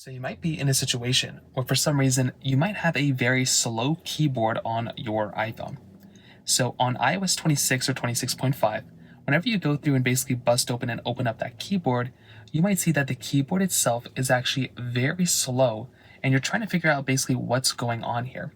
So you might be in a situation where for some reason you might have a very slow keyboard on your iPhone. So on iOS 26 or 26.5, whenever you go through and basically bust open and open up that keyboard, you might see that the keyboard itself is actually very slow and you're trying to figure out basically what's going on here.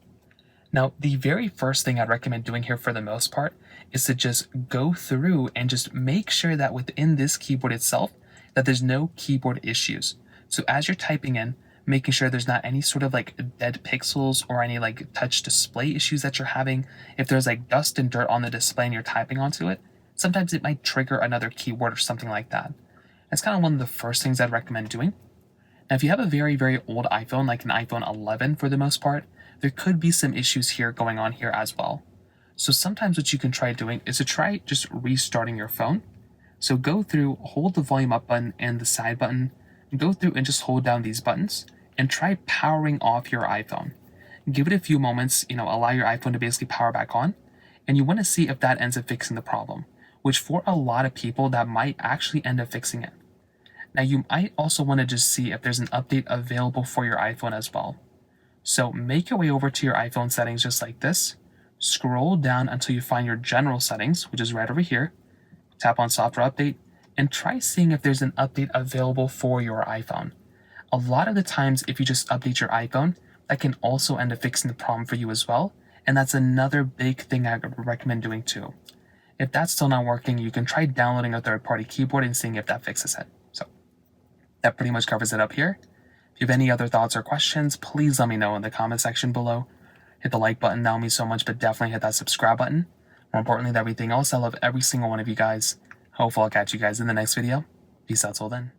Now, the very first thing I'd recommend doing here for the most part is to just go through and just make sure that within this keyboard itself that there's no keyboard issues. So as you're typing in, making sure there's not any sort of like dead pixels or any like touch display issues that you're having. If there's like dust and dirt on the display and you're typing onto it, sometimes it might trigger another keyboard or something like that. That's kind of one of the first things I'd recommend doing. Now, if you have a very old iPhone, like an iPhone 11 for the most part, there could be some issues here going on here as well. So sometimes what you can try doing is to try just restarting your phone. So go through, hold the volume up button and the side button, go through and just hold down these buttons and try powering off your iPhone. Give it a few moments, allow your iPhone to basically power back on, and you want to see if that ends up fixing the problem, which for a lot of people that might actually end up fixing it. Now you might also want to just see if there's an update available for your iPhone as well. So make your way over to your iPhone settings just like this, scroll down until you find your general settings, which is right over here, tap on software update, and try seeing if there's an update available for your iPhone. A lot of the times if you just update your iPhone, that can also end up fixing the problem for you as well, and that's another big thing I would recommend doing too. If that's still not working, you can try downloading a third-party keyboard and seeing if that fixes it. So that pretty much covers it up here. If you have any other thoughts or questions, please let me know in the comment section below. Hit the like button, that would mean so much, but definitely hit that subscribe button. More importantly than everything else, I love every single one of you guys. Hopefully I'll catch you guys in the next video. Peace out till then.